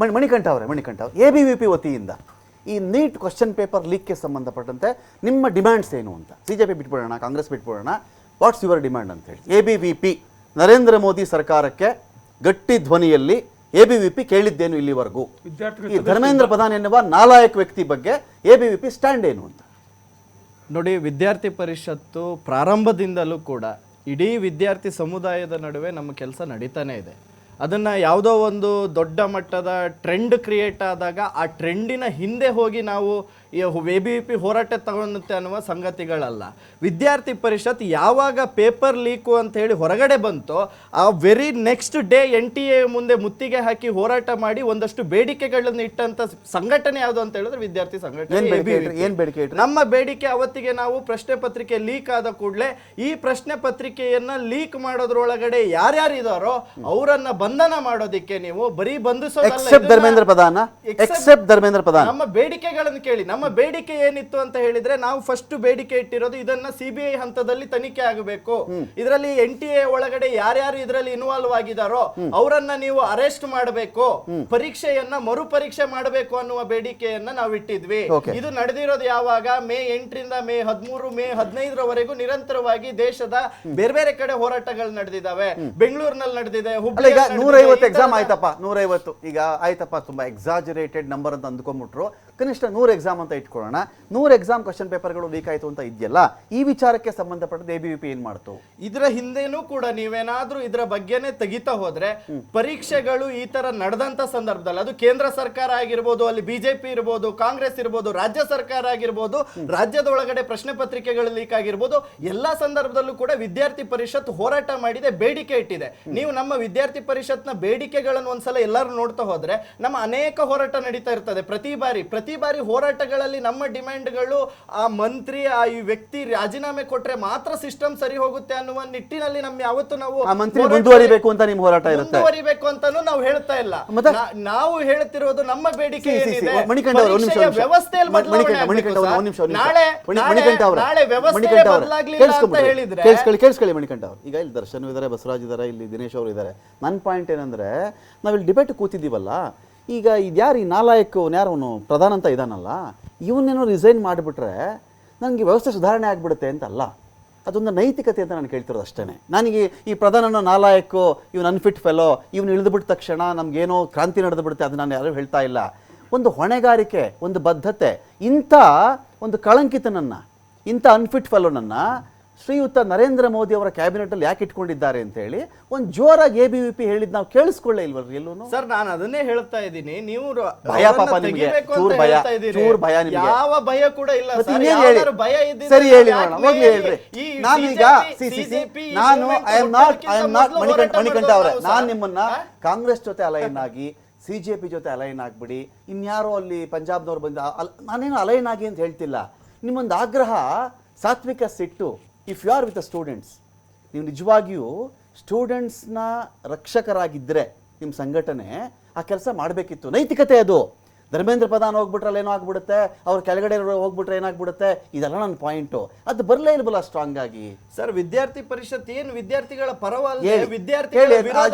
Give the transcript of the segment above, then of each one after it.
ಮಣಿಕಂಠ ಅವರೇ ABVP ವತಿಯಿಂದ ಈ ನೀಟ್ ಕ್ವಶನ್ ಪೇಪರ್ ಲೀಕ್ಗೆ ಸಂಬಂಧಪಟ್ಟಂತೆ ನಿಮ್ಮ ಡಿಮ್ಯಾಂಡ್ಸ್ ಏನು ಅಂತ CJP ಬಿಟ್ಬಿಡೋಣ, ಕಾಂಗ್ರೆಸ್ ಬಿಟ್ಬಿಡೋಣ, ವಾಟ್ಸ್ ಯುವರ್ ಡಿಮ್ಯಾಂಡ್ ಅಂತ ಹೇಳಿ. ABVP ನರೇಂದ್ರ ಮೋದಿ ಸರ್ಕಾರಕ್ಕೆ ಗಟ್ಟಿ ಧ್ವನಿಯಲ್ಲಿ ABVP ಕೇಳಿದ್ದೇನು ಇಲ್ಲಿವರೆಗೂ? ಈ ಧರ್ಮೇಂದ್ರ ಪ್ರಧಾನ್ ಎನ್ನುವ ನಾಲಾಯಕ ವ್ಯಕ್ತಿ ಬಗ್ಗೆ ABVP ಸ್ಟ್ಯಾಂಡ್ ಏನು ಅಂತ ನೋಡಿ. ವಿದ್ಯಾರ್ಥಿ ಪರಿಷತ್ತು ಪ್ರಾರಂಭದಿಂದಲೂ ಕೂಡ ಇಡೀ ವಿದ್ಯಾರ್ಥಿ ಸಮುದಾಯದ ನಡುವೆ ನಮ್ಮ ಕೆಲಸ ನಡೀತಾನೆ ಇದೆ. ಅದನ್ನು ಯಾವುದೋ ಒಂದು ದೊಡ್ಡ ಮಟ್ಟದ ಟ್ರೆಂಡ್ ಕ್ರಿಯೇಟ್ ಆದಾಗ ಆ ಟ್ರೆಂಡಿನ ಹಿಂದೆ ಹೋಗಿ ನಾವು ABVP ಹೋರಾಟ ತಗೊಳುತ್ತೆ ಅನ್ನುವ ಸಂಗತಿಗಳಲ್ಲ. ವಿದ್ಯಾರ್ಥಿ ಪರಿಷತ್ ಯಾವಾಗ ಪೇಪರ್ ಲೀಕು ಅಂತ ಹೇಳಿ ಹೊರಗಡೆ ಬಂತೋ ಆ ವೆರಿ ನೆಕ್ಸ್ಟ್ ಡೇ NTA ಮುಂದೆ ಮುತ್ತಿಗೆ ಹಾಕಿ ಹೋರಾಟ ಮಾಡಿ ಒಂದಷ್ಟು ಬೇಡಿಕೆಗಳನ್ನು ಇಟ್ಟಂತ ಸಂಘಟನೆ ಯಾವುದು ಅಂತ ಹೇಳಿದ್ರೆ ವಿದ್ಯಾರ್ಥಿ ಸಂಘಟನೆ. ನಮ್ಮ ಬೇಡಿಕೆ ಅವತ್ತಿಗೆ ನಾವು ಪ್ರಶ್ನೆ ಪತ್ರಿಕೆ ಲೀಕ್ ಆದ ಕೂಡಲೇ ಈ ಪ್ರಶ್ನೆ ಪತ್ರಿಕೆಯನ್ನ ಲೀಕ್ ಮಾಡೋದ್ರೊಳಗಡೆ ಯಾರ್ಯಾರು ಇದಾರೋ ಅವರನ್ನ ಬಂಧನ ಮಾಡೋದಿಕ್ಕೆ ನೀವು ಬರೀ ಧರ್ಮೇಂದ್ರ ಪ್ರಧಾನ್ ನಮ್ಮ ಬೇಡಿಕೆಗಳನ್ನು ಕೇಳಿ. ನಮ್ಮ ಬೇಡಿಕೆ ಏನಿತ್ತು ಅಂತ ಹೇಳಿದ್ರೆ ನಾವು ಫಸ್ಟ್ ಬೇಡಿಕೆ ಇಟ್ಟಿರೋದು ಇದನ್ನ CBI ಹಂತದಲ್ಲಿ ತನಿಖೆ ಆಗಬೇಕು. ಇದರಲ್ಲಿ NTA ಒಳಗಡೆ ಯಾರ್ಯಾರು ಇದರಲ್ಲಿ ಇನ್ವಾಲ್ವ್ ಆಗಿದಾರೋ ಅವರನ್ನ ನೀವು ಅರೆಸ್ಟ್ ಮಾಡಬೇಕು, ಪರೀಕ್ಷೆಯನ್ನ ಮರುಪರೀಕ್ಷೆ ಮಾಡಬೇಕು ಅನ್ನುವ ಬೇಡಿಕೆಯನ್ನ ನಾವು ಇಟ್ಟಿದ್ವಿ. ಇದು ನಡೆದಿರೋದು ಯಾವಾಗ? ಮೇ 8ರಿಂದ ಮೇ 13, ಮೇ 15ರವರೆಗೂ ನಿರಂತರವಾಗಿ ದೇಶದ ಬೇರೆ ಬೇರೆ ಕಡೆ ಹೋರಾಟಗಳು ನಡೆದಿದ್ದಾವೆ. ಬೆಂಗಳೂರಿನಲ್ಲಿ ನಡೆದಿದೆ, ಹುಬ್ಬಳ್ಳಿ 150 ಎಕ್ಸಾಮ್ ಆಯ್ತಪ್ಪ. 150 ಈಗ ಆಯ್ತಪ್ಪ, ತುಂಬಾ ಎಕ್ಸಾಜರೇಟೆಡ್ ನಂಬರ್ ಅಂತ ಅಂದ್ಕೊಂಡ್ಬಿಟ್ರು. ಕನಿಷ್ಠ 100 ಎಕ್ಸಾಮ್ ಅಂತ ಇಟ್ಕೊಳ್ಳೋಣ. 100 ಎಕ್ಸಾಮ್ ಕ್ವಶನ್ ಪೇಪರ್ಗಳು ಲೀಕ್ ಆಯ್ತು ಅಂತ ಇದೆಯಲ್ಲ, ಈ ವಿಚಾರಕ್ಕೆ ಸಂಬಂಧಪಟ್ಟದ್ದು ABVP ಏನ್ ಮಾಡ್ತು? ಇದರ ಹಿಂದೆನೂ ಕೂಡ ನೀವೇನಾದ್ರೂ ಇದರ ಬಗ್ಗೆನೇ ತೆಗಿತಾ ಹೋದ್ರೆ ಪರೀಕ್ಷೆಗಳು ಈ ತರ ನಡೆದಂತ ಸಂದರ್ಭದಲ್ಲಿ ಅದು ಕೇಂದ್ರ ಸರ್ಕಾರ ಆಗಿರ್ಬೋದು, ಅಲ್ಲಿ BJP ಇರ್ಬೋದು, ಕಾಂಗ್ರೆಸ್ ಇರ್ಬೋದು, ರಾಜ್ಯ ಸರ್ಕಾರ ಆಗಿರ್ಬೋದು, ರಾಜ್ಯದ ಒಳಗಡೆ ಪ್ರಶ್ನೆ ಪತ್ರಿಕೆಗಳು ಲೀಕ್ ಆಗಿರ್ಬೋದು, ಎಲ್ಲಾ ಸಂದರ್ಭದಲ್ಲೂ ಕೂಡ ವಿದ್ಯಾರ್ಥಿ ಪರಿಷತ್ ಹೋರಾಟ ಮಾಡಿದೆ, ಬೇಡಿಕೆ ಇಟ್ಟಿದೆ. ನೀವು ನಮ್ಮ ವಿದ್ಯಾರ್ಥಿ ಪರಿಷತ್ನ ಬೇಡಿಕೆಗಳನ್ನು ಒಂದ್ಸಲ ಎಲ್ಲರೂ ನೋಡ್ತಾ ಹೋದ್ರೆ ನಮ್ಮ ಅನೇಕ ಹೋರಾಟ ನಡೀತಾ ಇರ್ತದೆ. ಪ್ರತಿ ಬಾರಿ ಹೋರಾಟಗಳಲ್ಲಿ ನಮ್ಮ ಡಿಮ್ಯಾಂಡ್ಗಳು ಆ ಮಂತ್ರಿ ಆ ಈ ವ್ಯಕ್ತಿ ರಾಜೀನಾಮೆ ಕೊಟ್ರೆ ಮಾತ್ರ ಸಿಸ್ಟಮ್ ಸರಿ ಹೋಗುತ್ತೆ ಅನ್ನುವ ನಿಟ್ಟಿನಲ್ಲಿ ನಮ್ಮ ಯಾವತ್ತು ನಾವು ಮುಂದುವರಿಬೇಕು ಅಂತ ನಿಮ್ಮ ಹೋರಾಟ ಇರುತ್ತೆ. ಮುಂದುವರಿಬೇಕು ಅಂತಾನು ನಾವು ಹೇಳ್ತಾ ಇಲ್ಲ. ನಾವು ಹೇಳ್ತಿರೋದು ನಮ್ಮ ಬೇಡಿಕೆ ಏನಿದೆ, ವ್ಯವಸ್ಥೆಯಲ್ಲಿ ಕೇಳಿಸ್ಕೊಳ್ಳಿ ಮಣಿಕಂಠ ಅವರು. ಈಗ ಇಲ್ಲಿ ದರ್ಶನ್ ಇದ್ದಾರೆ, ಬಸವರಾಜ್ ಇದ್ದಾರೆ, ಇಲ್ಲಿ ದಿನೇಶ್ ಅವರು ಇದ್ದಾರೆ. ನನ್ನ ಪಾಯಿಂಟ್ ಏನಂದ್ರೆ ನಾವಿಲ್ಲಿ ಡಿಬೇಟ್ ಕೂತಿದ್ದೀವಲ್ಲ, ಈಗ ಇದ್ಯಾರು ಈ ನಾಲಾಯಕ್ ಯಾರವನು ಪ್ರಧಾನ ಅಂತ ಇದಾನಲ್ಲ, ಇವನ್ನೇನೋ ರಿಸೈನ್ ಮಾಡಿಬಿಟ್ರೆ ನನಗೆ ವ್ಯವಸ್ಥೆ ಸುಧಾರಣೆ ಆಗಿಬಿಡುತ್ತೆ ಅಂತಲ್ಲ, ಅದೊಂದು ನೈತಿಕತೆ ಅಂತ ನಾನು ಕೇಳ್ತಿರೋದು ಅಷ್ಟೇ. ನನಗೆ ಈ ಪ್ರಧಾನನ ನಾಲಾಯಕ್, ಇವನು ಅನ್ಫಿಟ್ ಫೆಲೋ, ಇವನು ಇಳಿದುಬಿಟ್ಟ ತಕ್ಷಣ ನಮಗೇನೋ ಕ್ರಾಂತಿ ನಡೆದು ಬಿಡುತ್ತೆ, ಅದು ನಾನು ಯಾರು ಹೇಳ್ತಾ ಇಲ್ಲ. ಒಂದು ಹೊಣೆಗಾರಿಕೆ, ಒಂದು ಬದ್ಧತೆ, ಇಂಥ ಒಂದು ಕಳಂಕಿತನನ್ನು, ಇಂಥ ಅನ್ಫಿಟ್ ಫೆಲೋನನ್ನು ಶ್ರೀಯುತ ನರೇಂದ್ರ ಮೋದಿ ಅವರ ಕ್ಯಾಬಿನೆಟಲ್ಲಿ ಯಾಕೆ ಇಟ್ಕೊಂಡಿದ್ದಾರೆ ಅಂತ ಹೇಳಿ ಒಂದು ಜೋರಾಗಿ ABVP ಹೇಳಿದ್ ನಾವು ಕೇಳಿಸ್ಕೊಳ್ಳೇ ಇಲ್ವಲ್ರಿ ಎಲ್ಲೂ? ಸರ್, ನಾನು ಅದನ್ನೇ ಹೇಳ್ತಾ ಇದ್ದೀನಿ. ನೀವು ಭಯ ಪಾಪ ನಿಮಗೆ, ಚೂರ್ ಭಯ ನಿಮಗೆ? ಯಾವ ಭಯ ಕೂಡ ಇಲ್ಲ. ಸರಿ ಹೇಳಿ ನೋಡೋಣ, ಹೋಗ್ಲಿ ಹೇಳ್ರಿ. ನಾನೀಗ ನಾನು ಐ ಆಮ್ ನಾಟ್ ಮಣಿಕಂಠ ಅವರೇ, ನಾನು ನಿಮ್ಮನ್ನ ಕಾಂಗ್ರೆಸ್ ಜೊತೆ ಅಲೈನ್ ಆಗಿ CJP ಜೊತೆ ಅಲೈನ್ ಆಗ್ಬಿಡಿ, ಇನ್ಯಾರೋ ಅಲ್ಲಿ ಪಂಜಾಬ್ನವ್ರು ಬಂದ, ನಾನೇನು ಅಲೈನ್ ಆಗಿ ಅಂತ ಹೇಳ್ತಿಲ್ಲ. ನಿಮ್ಮೊಂದು ಆಗ್ರಹ, ಸಾತ್ವಿಕ ಸಿಟ್ಟು. If you are with the students, ನೀವು ನಿಜವಾಗಿಯೂ ಸ್ಟೂಡೆಂಟ್ಸ್ನ ರಕ್ಷಕರಾಗಿದ್ದರೆ ನಿಮ್ಮ ಸಂಘಟನೆ ಆ ಕೆಲಸ ಮಾಡಬೇಕಿತ್ತು. ನೈತಿಕತೆ ಅದು. ಧರ್ಮೇಂದ್ರ ಪ್ರಧಾನ್ ಹೋಗ್ಬಿಟ್ರಲ್ಲಿ ಏನೋ ಆಗ್ಬಿಡುತ್ತೆ, ಅವ್ರ ಕೆಳಗಡೆ ಹೋಗ್ಬಿಟ್ರೆ ಏನಾಗ್ಬಿಡುತ್ತೆ, ಇದೆಲ್ಲ ನನ್ನ ಪಾಯಿಂಟು. ಅದು ಬರಲೇ ಇಲ್ವಲ್ಲ ಸ್ಟ್ರಾಂಗ್ ಆಗಿ. ಸರ್, ವಿದ್ಯಾರ್ಥಿ ಪರಿಷತ್ ಏನು ವಿದ್ಯಾರ್ಥಿಗಳ ಪರವಲ್ಲ,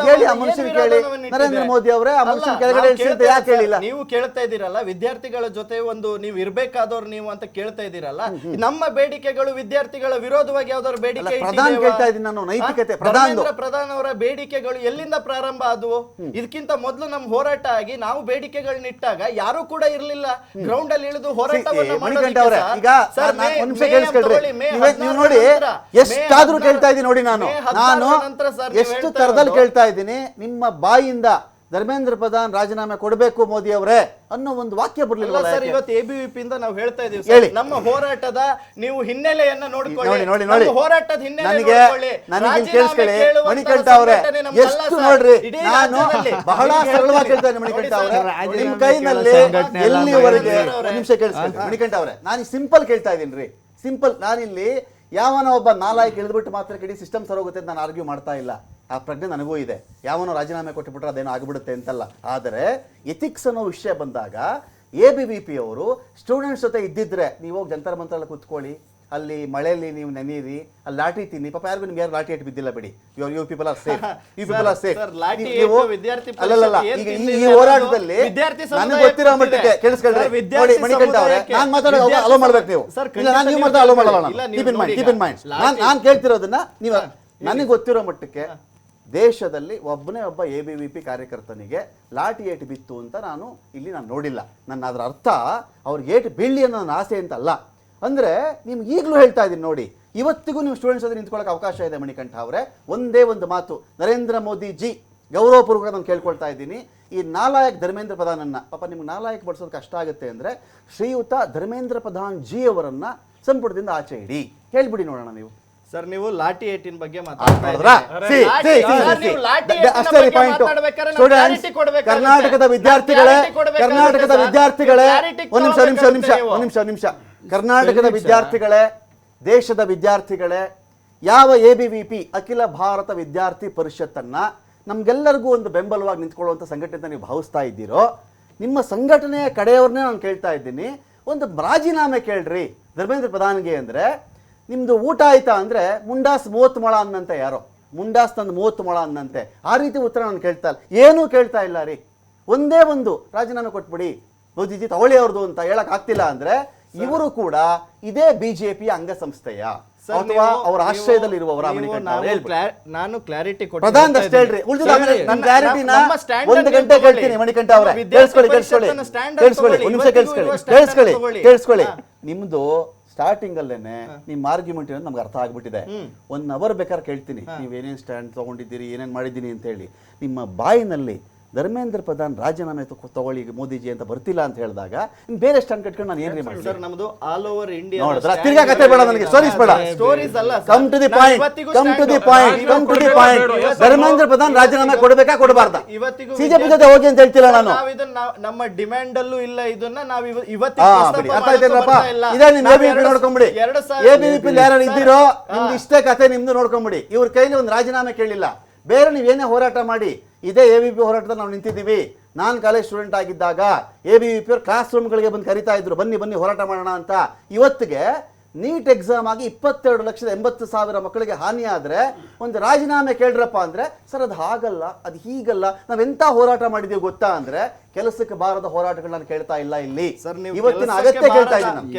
ನರೇಂದ್ರ ಮೋದಿ ಅವರೇ ಆ ಮನುಷ್ಯನ ಕೆಳಗಡೆ ಯಾಕೆ ಹೇಳಿಲ್ಲ? ನೀವು ಕೇಳ್ತಾ ಇದ್ದೀರಲ್ಲ, ವಿದ್ಯಾರ್ಥಿಗಳ ಜೊತೆ ಒಂದು ನೀವು ಇರ್ಬೇಕಾದವ್ರು ನೀವು ಅಂತ ಕೇಳ್ತಾ ಇದ್ದೀರಲ್ಲ. ನಮ್ಮ ಬೇಡಿಕೆಗಳು ವಿದ್ಯಾರ್ಥಿಗಳ ವಿರೋಧವಾಗಿ ಯಾವ್ದಾದ್ರು ಬೇಡಿಕೆ ಪ್ರಧಾನ ಕೇಳ್ತಾ ಇದ್ದೀನಿ ನಾನು. ನೈತಿಕತೆ ಪ್ರಧಾನ್ ಅವರ ಬೇಡಿಕೆಗಳು ಎಲ್ಲಿಂದ ಪ್ರಾರಂಭ ಆದವು? ಇದಕ್ಕಿಂತ ಮೊದಲು ನಮ್ಮ ಹೋರಾಟ ಆಗಿ ನಾವು ಬೇಡಿಕೆಗಳನ್ನ ಇಟ್ಟಾಗ ಯಾರು ಕೂಡ ಇರಲಿಲ್ಲ ಗ್ರೌಂಡ್ ಅಲ್ಲಿ ಇಳಿದು ಹೋರಾಟವನ್ನು ನೋಡಿ. ಎಷ್ಟಾದ್ರೂ ಕೇಳ್ತಾ ಇದ್ದೀನಿ ನೋಡಿ, ನಾನು ಎಷ್ಟು ತರದಲ್ಲಿ ಕೇಳ್ತಾ ಇದ್ದೀನಿ. ನಿಮ್ಮ ಬಾಯಿಂದ ಧರ್ಮೇಂದ್ರ ಪ್ರಧಾನ್ ರಾಜೀನಾಮೆ ಕೊಡಬೇಕು ಮೋದಿ ಅವರೇ ಅನ್ನೋ ಒಂದು ವಾಕ್ಯ ಬರಲಿಲ್ಲ ಸರ್. ಇವತ್ತು ABVP ಇಂದ ನಾವು ಹೇಳ್ತಾ ಇದೀವಿ, ನಮ್ಮ ಹೋರಾಟದ ನೀವು ಹಿನ್ನೆಲೆಯನ್ನ ನೋಡ್ಕೊಳ್ಳಿ, ನೋಡಿ ಹೋರಾಟದ ಹಿನ್ನೆಲೆ ನನಗೆ ಕೇಳಿಸ್ಕೊಳ್ಳಿ ಮಣಿಕಂಠ ಅವರೇ. ಎಷ್ಟು ನೋಡ್ರಿ, ನಾನು ಬಹಳ ಸರಳವಾಗಿ ಕೇಳ್ತೇನೆ ಮಣಿಕಂಠ ಅವರೇ, ನಿಮ್ ಕೈನಲ್ಲಿ ಎಲ್ಲಿವರೆಗೆ ನಿಮಿಷ ಕೇಳಿಸ್ಕೊಳ್ಳಿ ಮಣಿಕಂಠ ಅವರೇ. ನಾನು ಸಿಂಪಲ್ ಕೇಳ್ತಾ ಇದ್ದೀನಿ ರೀ, ಸಿಂಪಲ್. ನಾನಿಲ್ಲಿ ಯಾವನೋ ಒಬ್ಬ ನಾಲಾಯಕ್ ಇಳಿದ್ಬಿಟ್ಟು ಮಾತ್ರ ಇಡೀ ಸಿಸ್ಟಮ್ ಸರೋಗುತ್ತೆ ಅಂತ ನಾನು ಆರ್ಗ್ಯೂ ಮಾಡ್ತಾ ಇಲ್ಲ. ಆ ಪ್ರಜ್ಞೆ ನನಗೂ ಇದೆ. ಯಾವನೋ ರಾಜೀನಾಮೆ ಕೊಟ್ಟುಬಿಟ್ರೆ ಅದೇನೋ ಆಗಿಬಿಡುತ್ತೆ ಅಂತಲ್ಲ. ಆದರೆ ಎಥಿಕ್ಸ್ ಅನ್ನೋ ವಿಷಯ ಬಂದಾಗ ABVP ಅವರು ಸ್ಟೂಡೆಂಟ್ಸ್ ಜೊತೆ ಇದ್ದಿದ್ರೆ ನೀವು ಹೋಗಿ ಜಂತರ್ ಮಂತರಲ್ಲಿ ಕೂತ್ಕೊಳ್ಳಿ, ಅಲ್ಲಿ ಮಳೆಯಲ್ಲಿ ನೀವು ನೆನೆಯಿರಿ, ಅಲ್ಲಿ ಲಾಠಿ ತಿನ್ನಿ. ಪಾಪ ಯಾರಿಗೂ ನಿಮ್ಗೆ ಯಾರು ಲಾಠಿ ಏಟು ಬಿದ್ದಿಲ್ಲ ಬಿಡಿ. You people are safe, you people are safe. ಅಲ್ಲಲ್ಲ, ಈಗ ಈ ಹೋರಾಟದಲ್ಲಿ ನನಗೆ ಗೊತ್ತಿರೋ ಮಟ್ಟಿಗೆ ಕೇಳಿಸ್ಕೊಳ್ರಿ ನೋಡಿ ಮಣಿಕಂಠ ಅವರೇ, ನಾನು ಮಾತಾಡೋ ಅಲೋ ಮಾಡ್ಬೇಕು ನೀವು. ಇಲ್ಲ ನಾನು ನೀವು ಮಾತಾಡೋ ಅಲೋ ಮಾಡಲ್ಲ. ಕೀಪ್ ಇನ್ ಮೈಂಡ್ ನಾನು ಕೇಳ್ತಿರೋದನ್ನ ನೀವು ನನಗೆ ಗೊತ್ತಿರೋ ಮಟ್ಟಕ್ಕೆ ದೇಶದಲ್ಲಿ ಒಬ್ಬನೇ ಒಬ್ಬ ABVP ಕಾರ್ಯಕರ್ತನಿಗೆ ಲಾಠಿ ಏಟು ಬಿತ್ತು ಅಂತ ನಾನು ನೋಡಿಲ್ಲ. ನನ್ನ ಅದರ ಅರ್ಥ ಅವ್ರಿಗೆ ಏಟು ಬೀಳಲಿ ಅನ್ನೋ ನನ್ನ ಆಸೆ ಅಂತ ಅಲ್ಲ. ಅಂದರೆ ನಿಮ್ಗೆ ಈಗಲೂ ಹೇಳ್ತಾ ಇದ್ದೀನಿ ನೋಡಿ, ಇವತ್ತಿಗೂ ನೀವು ಸ್ಟೂಡೆಂಟ್ಸ್ ಅದ್ರ ನಿಂತ್ಕೊಳ್ಳೋಕೆ ಅವಕಾಶ ಇದೆ ಮಣಿಕಂಠ ಅವರೇ. ಒಂದೇ ಒಂದು ಮಾತು, ನರೇಂದ್ರ ಮೋದಿ ಜಿ ಗೌರವಪೂರ್ವಕ ನಾನು ಕೇಳ್ಕೊಳ್ತಾ ಇದ್ದೀನಿ, ಈ ನಾಲಾಯಕ್ ಧರ್ಮೇಂದ್ರ ಪ್ರಧಾನನ್ನ, ಪಾಪ ನಿಮ್ಗೆ ನಾಲಾಯಕ್ ಬಡಿಸೋದು ಕಷ್ಟ ಆಗುತ್ತೆ ಅಂದರೆ ಶ್ರೀಯುತ ಧರ್ಮೇಂದ್ರ ಪ್ರಧಾನ್ ಜಿ ಅವರನ್ನ ಸಂಪುಟದಿಂದ ಆಚೆ ಇಡಿ, ಹೇಳ್ಬಿಡಿ ನೋಡೋಣ. ನೀವು ಸರ್ ನೀವು ಲಾಠಿ ಏಟಿನ ಬಗ್ಗೆ ಕರ್ನಾಟಕದ ವಿದ್ಯಾರ್ಥಿಗಳೇ ಒಂದು ನಿಮಿಷ ಕರ್ನಾಟಕದ ವಿದ್ಯಾರ್ಥಿಗಳೇ, ದೇಶದ ವಿದ್ಯಾರ್ಥಿಗಳೇ, ಯಾವ ABVP ಅಖಿಲ ಭಾರತ ವಿದ್ಯಾರ್ಥಿ ಪರಿಷತ್ತನ್ನ ನಮ್ಗೆಲ್ಲರಿಗೂ ಒಂದು ಬೆಂಬಲವಾಗಿ ನಿಂತ್ಕೊಳ್ಳುವಂಥ ಸಂಘಟನೆ ಅಂತ ನೀವು ಭಾವಿಸ್ತಾ ಇದ್ದೀರೋ, ನಿಮ್ಮ ಸಂಘಟನೆಯ ಕಡೆಯವ್ರನ್ನೇ ನಾನು ಕೇಳ್ತಾ ಇದ್ದೀನಿ, ಒಂದು ರಾಜೀನಾಮೆ ಕೇಳ್ರಿ ಧರ್ಮೇಂದ್ರ ಪ್ರಧಾನ್ಗೆ. ಅಂದರೆ ನಿಮ್ಮದು ಊಟ ಆಯ್ತಾ ಅಂದರೆ ಮುಂಡಾಸ್ 30 ಮೊಳ ಅನ್ನಂತೆ, ಯಾರೋ ಮುಂಡಾಸ್ ತಂದು 30 ಮೊಳ ಅನ್ನಂತೆ. ಆ ರೀತಿ ಉತ್ತರ ನಾನು ಕೇಳ್ತಾ ಇಲ್ಲ, ಏನೂ ಕೇಳ್ತಾ ಇಲ್ಲ ರೀ. ಒಂದೇ ಒಂದು ರಾಜೀನಾಮೆ ಕೊಟ್ಬಿಡಿ ಮೋದಿಜಿ ತಗೊಳ್ಳಿ ಅವ್ರದ್ದು ಅಂತ ಹೇಳಕ್ ಆಗ್ತಿಲ್ಲ ಅಂದರೆ ಇವರು ಕೂಡ ಇದೇ BJP ಅಂಗಸಂಸ್ಥೆಯ ಅಥವಾ ಅವರ ಆಶ್ರಯದಲ್ಲಿ ಇರುವವರ? ನಾನು ಕ್ಲಾರಿಟಿ ಪ್ರಧಾನ ಅಷ್ಟೇ ಹೇಳ್ರಿ, ನನ್ನ ಕ್ಲಾರಿಟಿನ 1 ಗಂಟೆ ಕೇಳ್ತೀನಿ ಮಣಿಕಂಠ ಅವರೇ. ಕೇಳಿಸ್ಕೊಳ್ಳಿ. ನಿಮ್ದು ಸ್ಟಾರ್ಟಿಂಗ್ ಅಲ್ಲೇನೆ ನಿಮ್ಮ ಆರ್ಗ್ಯುಮೆಂಟ್ ಏನಂತ ನಮ್ಗೆ ಅರ್ಥ ಆಗ್ಬಿಟ್ಟಿದೆ. 1 ಅವರ್ ಬೇಕಾದ್ರೆ ಕೇಳ್ತೀನಿ ನೀವೇನೇನು ಸ್ಟ್ಯಾಂಡ್ ತಗೊಂಡಿದ್ದೀರಿ, ಏನೇನು ಮಾಡಿದ್ದೀನಿ ಅಂತ ಹೇಳಿ. ನಿಮ್ಮ ಬಾಯಿನಲ್ಲಿ ಧರ್ಮೇಂದ್ರ ಪ್ರಧಾನ್ ರಾಜೀನಾಮೆ ತಗೊಳ್ಳಿ ಮೋದಿಜಿ ಅಂತ ಬರ್ತಿಲ್ಲ ಅಂತ ಹೇಳಿದಾಗ ಬೇರೆ ಸ್ಟ್ಯಾಂಡ್ ಕಟ್ಕೊಂಡು ನಾನು ಏನ್ರಿ ಮಾಡಿ ಸರ್? ನಮ್ಮದು ಆಲ್ ಓವರ್ ಇಂಡಿಯಾ ನೋಡಿದ್ರ ತಿರ್ಗಾ ಕತೆ ಬೇಡ ನನಗೆ, ಸ್ಟೋರೀಸ್ ಬೇಡ. ಸ್ಟೋರೀಸ್ ಅಲ್ಲ, come to the point. Dharmendra Pradhan ರಾಜೀನಾಮೆ ಕೊಡಬೇಕಾ ಕೊಡಬಾರ್ದ? CJP ಜೊತೆ ಹೋಗಿ ಅಂತ ಹೇಳ್ತಿಲ್ಲ ನಾನು. ನಮ್ಮ ಡಿಮ್ಯಾಂಡ್ ಅಲ್ಲೂ ಇಲ್ಲ ಇದನ್ನ. ನಾವು ಅರ್ಥ ಆಯ್ತೇನಪ್ಪ? ಇದೇ ನಿಮ್ ABVP ನೋಡ್ಕೊಂಬಿಡಿ. ABVP ಯಾರು ಇದ್ದೀರೋ ನಿಮ್ದು ಇಷ್ಟೇ ಕತೆ ನಿಮ್ದು ನೋಡ್ಕೊಂಬಿಡಿ. ಇವ್ರ ಕೈಲಿ ಒಂದು ರಾಜೀನಾಮೆ ಕೇಳಿಲ್ಲ, ಬೇರೆ ನೀವೇನೇ ಹೋರಾಟ ಮಾಡಿ. ಇದೇ ABVP ಹೋರಾಟದಲ್ಲಿ ನಾವು ನಿಂತಿದ್ದೀವಿ. ನಾನು ಕಾಲೇಜ್ ಸ್ಟೂಡೆಂಟ್ ಆಗಿದ್ದಾಗ ABVP ಅವ್ರು ಕ್ಲಾಸ್ ರೂಮ್ಗಳಿಗೆ ಬಂದು ಕರಿತಾ ಇದ್ರು, ಬನ್ನಿ ಹೋರಾಟ ಮಾಡೋಣ ಅಂತ. ಇವತ್ತಿಗೆ ನೀಟ್ ಎಕ್ಸಾಮ್ ಆಗಿ 22,80,000 ಮಕ್ಕಳಿಗೆ ಹಾನಿ ಆದರೆ ಒಂದು ರಾಜೀನಾಮೆ ಕೇಳ್ರಪ್ಪ ಅಂದರೆ ಸರ್ ಅದು ಹಾಗಲ್ಲ, ಅದು ಹೀಗಲ್ಲ, ನಾವೆಂತ ಹೋರಾಟ ಮಾಡಿದೀವಿ ಗೊತ್ತಾ ಅಂದರೆ ಕೆಲಸಕ್ಕೆ ಬಾರದ ಹೋರಾಟಗಳನ್ನ ಕೇಳ್ತಾ ಇಲ್ಲ ಇಲ್ಲಿ. ಇವತ್ತಿನ ಅಗತ್ಯ ಕೇಳ್ತಾ ಇದ್ದೀನಿ.